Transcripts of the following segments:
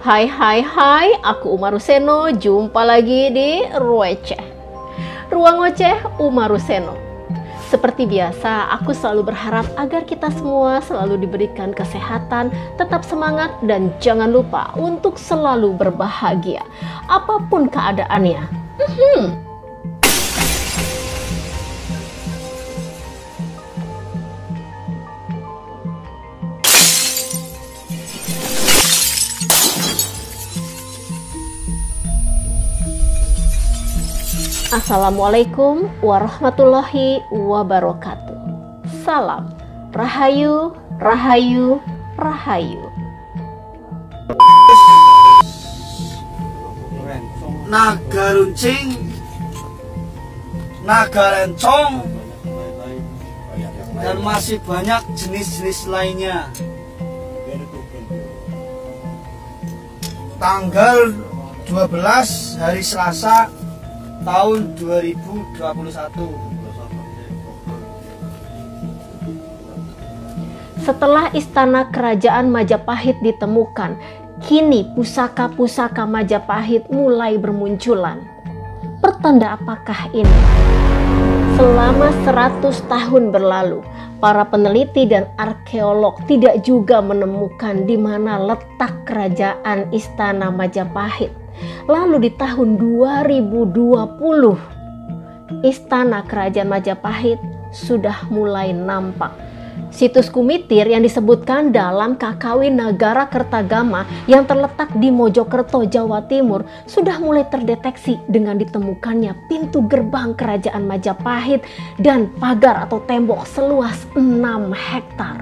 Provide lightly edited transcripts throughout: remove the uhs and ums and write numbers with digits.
Hai, aku Umaruseno, jumpa lagi di Rueceh, Ruang Ngoceh Umaruseno. Seperti biasa, aku selalu berharap agar kita semua selalu diberikan kesehatan, tetap semangat, dan jangan lupa untuk selalu berbahagia, apapun keadaannya. Assalamualaikum warahmatullahi wabarakatuh. Salam Rahayu, Rahayu, Rahayu. Naga runcing, naga lencong, dan masih banyak jenis-jenis lainnya. Tanggal 12 hari Selasa tahun 2021. Setelah istana kerajaan Majapahit ditemukan, kini pusaka-pusaka Majapahit mulai bermunculan. Pertanda apakah ini? Selama 100 tahun berlalu, para peneliti dan arkeolog tidak juga menemukan di mana letak kerajaan istana Majapahit. Lalu di tahun 2020, istana kerajaan Majapahit sudah mulai nampak. Situs Kumitir yang disebutkan dalam Kakawin Nagara Kertagama yang terletak di Mojokerto, Jawa Timur sudah mulai terdeteksi dengan ditemukannya pintu gerbang kerajaan Majapahit dan pagar atau tembok seluas 6 hektar.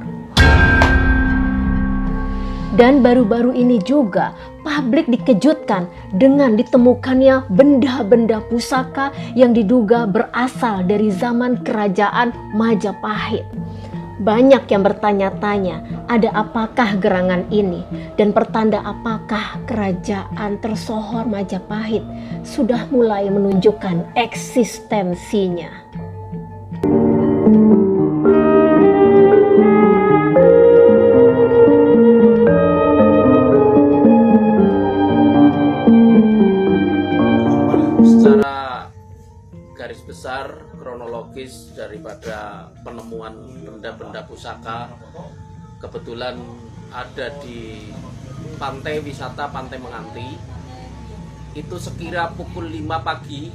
Dan baru-baru ini juga publik dikejutkan dengan ditemukannya benda-benda pusaka yang diduga berasal dari zaman kerajaan Majapahit. Banyak yang bertanya-tanya, ada apakah gerangan ini dan pertanda apakah kerajaan tersohor Majapahit sudah mulai menunjukkan eksistensinya. Secara garis besar kronologis daripada penemuan benda-benda pusaka, kebetulan ada di pantai wisata Pantai Menganti. Itu sekira pukul 5 pagi,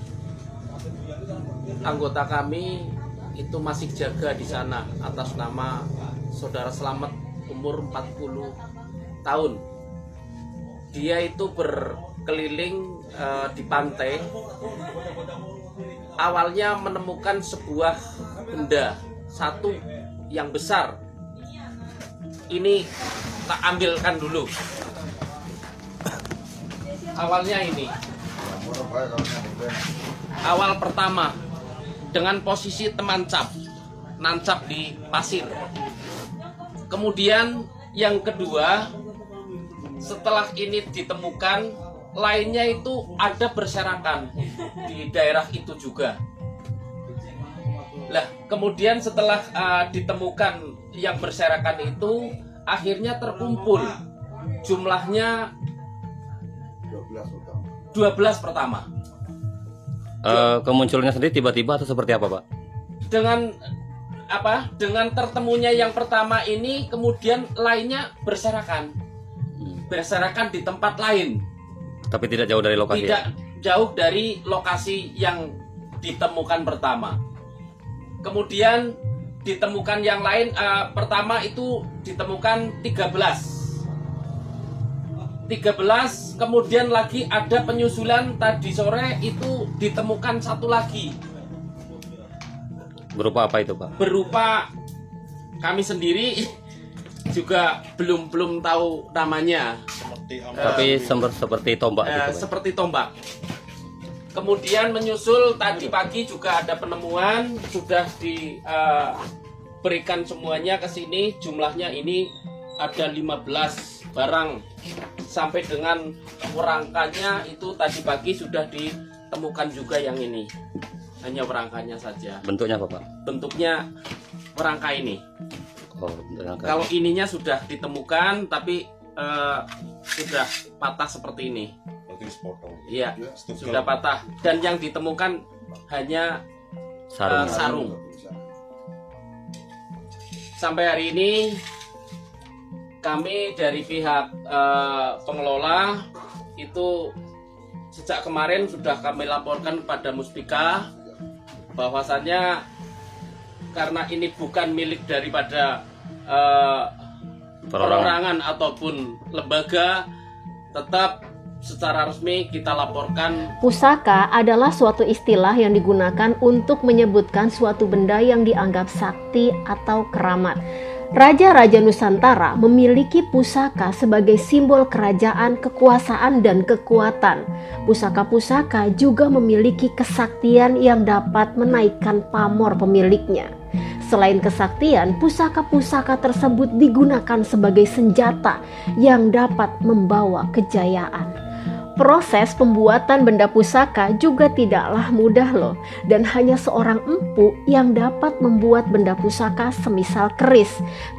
anggota kami itu masih jaga di sana atas nama Saudara Slamet, umur 40 tahun. Dia itu berkeliling di pantai. Awalnya menemukan sebuah benda, satu yang besar. Ini tak ambilkan dulu. Awalnya ini. Awal pertama dengan posisi nancap di pasir. Kemudian yang kedua, setelah ini ditemukan, lainnya itu ada berserakan di daerah itu juga. Lah, kemudian setelah ditemukan yang berserakan itu, akhirnya terkumpul jumlahnya 12 pertama. Kemunculannya sendiri tiba-tiba atau seperti apa, Pak? Dengan tertemunya yang pertama ini, kemudian lainnya berserakan di tempat lain. Tapi tidak jauh dari lokasi. Tidak jauh dari lokasi yang ditemukan pertama. Kemudian ditemukan yang lain, pertama itu ditemukan 13, kemudian lagi ada penyusulan tadi sore itu ditemukan satu lagi. Berupa apa itu, Pak? Berupa, kami sendiri juga belum tahu namanya. Tapi seperti tombak gitu, seperti tombak. Kemudian menyusul tadi pagi juga ada penemuan, sudah diberikan semuanya ke sini. Jumlahnya ini ada 15 barang. Sampai dengan werangkanya itu tadi pagi sudah ditemukan juga yang ini. Hanya werangkanya saja. Bentuknya apa, Pak? Bentuknya werangka ini. Oh, kalau ininya sudah ditemukan, tapi sudah patah seperti ini. Iya, Ya, sudah patah. Dan yang ditemukan hanya sarung. Sampai hari ini kami dari pihak pengelola itu sejak kemarin sudah kami laporkan kepada Muspika bahwasannya karena ini bukan milik daripada perorangan ataupun lembaga, tetap secara resmi kita laporkan. Pusaka adalah suatu istilah yang digunakan untuk menyebutkan suatu benda yang dianggap sakti atau keramat. Raja-raja Nusantara memiliki pusaka sebagai simbol kerajaan, kekuasaan, dan kekuatan. Pusaka-pusaka juga memiliki kesaktian yang dapat menaikkan pamor pemiliknya. Selain kesaktian, pusaka-pusaka tersebut digunakan sebagai senjata yang dapat membawa kejayaan. Proses pembuatan benda pusaka juga tidaklah mudah loh, dan hanya seorang empu yang dapat membuat benda pusaka semisal keris,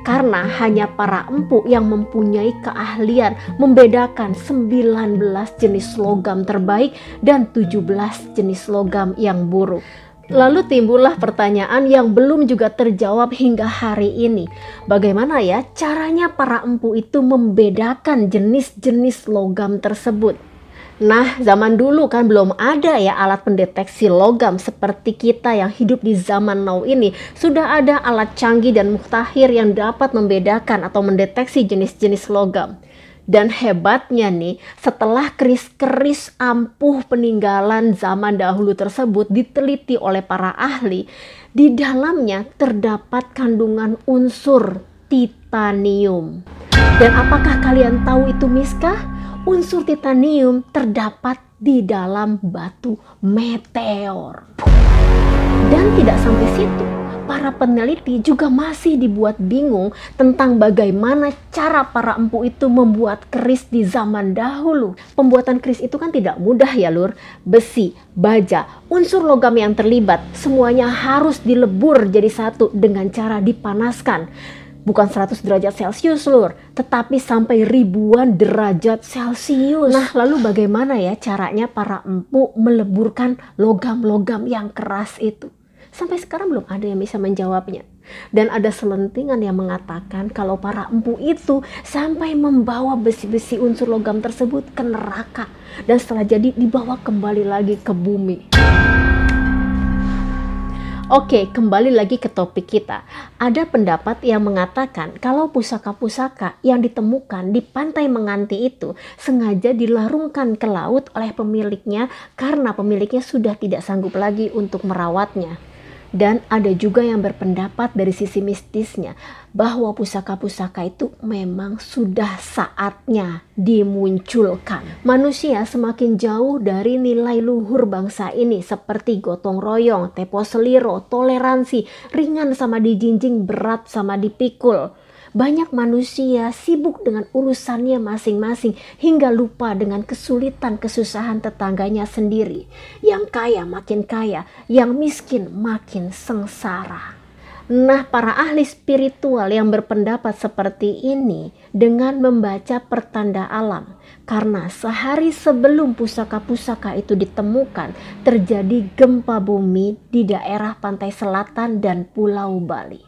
karena hanya para empu yang mempunyai keahlian membedakan 19 jenis logam terbaik dan 17 jenis logam yang buruk. Lalu timbullah pertanyaan yang belum juga terjawab hingga hari ini. Bagaimana ya caranya para empu itu membedakan jenis-jenis logam tersebut? Nah, zaman dulu kan belum ada ya alat pendeteksi logam seperti kita yang hidup di zaman now ini. Sudah ada alat canggih dan mutakhir yang dapat membedakan atau mendeteksi jenis-jenis logam. Dan hebatnya nih, setelah keris-keris ampuh peninggalan zaman dahulu tersebut diteliti oleh para ahli, di dalamnya terdapat kandungan unsur titanium. Dan apakah kalian tahu itu Miska? Unsur titanium terdapat di dalam batu meteor. Dan tidak sampai situ, para peneliti juga masih dibuat bingung tentang bagaimana cara para empu itu membuat keris di zaman dahulu. Pembuatan keris itu kan tidak mudah ya lur. Besi, baja, unsur logam yang terlibat semuanya harus dilebur jadi satu dengan cara dipanaskan. Bukan 100 derajat Celcius lur, tetapi sampai ribuan derajat Celcius. Nah, lalu bagaimana ya caranya para empu meleburkan logam-logam yang keras itu? Sampai sekarang belum ada yang bisa menjawabnya. Dan ada selentingan yang mengatakan kalau para empu itu sampai membawa besi-besi unsur logam tersebut ke neraka. Dan setelah jadi dibawa kembali lagi ke bumi. Oke, kembali lagi ke topik kita. Ada pendapat yang mengatakan kalau pusaka-pusaka yang ditemukan di pantai Menganti itu sengaja dilarungkan ke laut oleh pemiliknya karena pemiliknya sudah tidak sanggup lagi untuk merawatnya. Dan ada juga yang berpendapat dari sisi mistisnya bahwa pusaka-pusaka itu memang sudah saatnya dimunculkan. Manusia semakin jauh dari nilai luhur bangsa ini seperti gotong royong, tempo seliro, toleransi, ringan sama dijinjing, berat sama dipikul. Banyak manusia sibuk dengan urusannya masing-masing hingga lupa dengan kesulitan kesusahan tetangganya sendiri. Yang kaya makin kaya, yang miskin makin sengsara. Nah, para ahli spiritual yang berpendapat seperti ini dengan membaca pertanda alam. Karena sehari sebelum pusaka-pusaka itu ditemukan, terjadi gempa bumi di daerah pantai selatan dan Pulau Bali.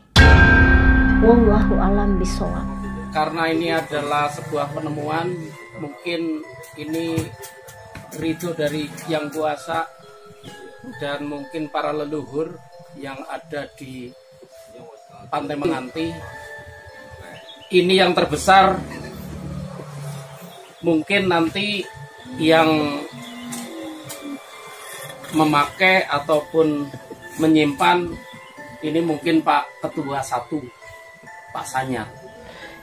Wallahu alam bishawab. Karena ini adalah sebuah penemuan, mungkin ini ridho dari Yang Kuasa dan mungkin para leluhur yang ada di Pantai Menganti. Ini yang terbesar, mungkin nanti yang memakai ataupun menyimpan ini mungkin Pak Ketua 1, Pak Sanyar.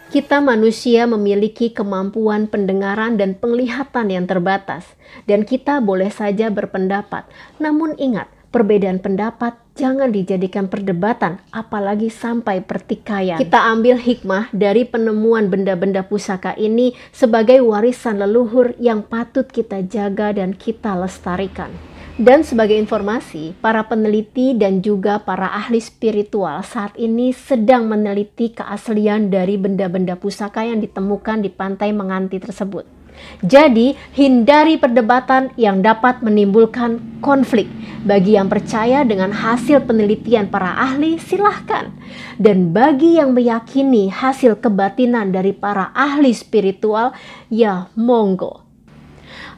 Kita manusia memiliki kemampuan pendengaran dan penglihatan yang terbatas, dan kita boleh saja berpendapat. Namun ingat, perbedaan pendapat jangan dijadikan perdebatan, apalagi sampai pertikaian. Kita ambil hikmah dari penemuan benda-benda pusaka ini sebagai warisan leluhur yang patut kita jaga dan kita lestarikan. Dan sebagai informasi, para peneliti dan juga para ahli spiritual saat ini sedang meneliti keaslian dari benda-benda pusaka yang ditemukan di Pantai Menganti tersebut. Jadi, hindari perdebatan yang dapat menimbulkan konflik. Bagi yang percaya dengan hasil penelitian para ahli, silahkan. Dan bagi yang meyakini hasil kebatinan dari para ahli spiritual, ya monggo.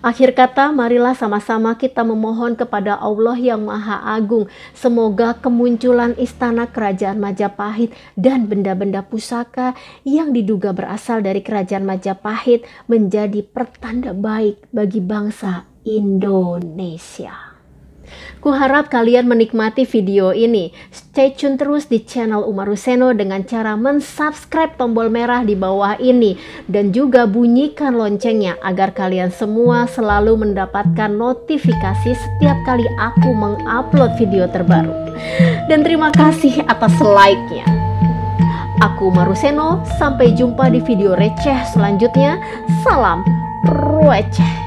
Akhir kata, marilah sama-sama kita memohon kepada Allah yang Maha Agung. Semoga kemunculan istana kerajaan Majapahit dan benda-benda pusaka yang diduga berasal dari kerajaan Majapahit menjadi pertanda baik bagi bangsa Indonesia. Kuharap kalian menikmati video ini. Stay tune terus di channel Umar Ruseno dengan cara mensubscribe tombol merah di bawah ini dan juga bunyikan loncengnya agar kalian semua selalu mendapatkan notifikasi setiap kali aku mengupload video terbaru. Dan terima kasih atas like-nya. Aku Umar Ruseno, sampai jumpa di video receh selanjutnya. Salam receh.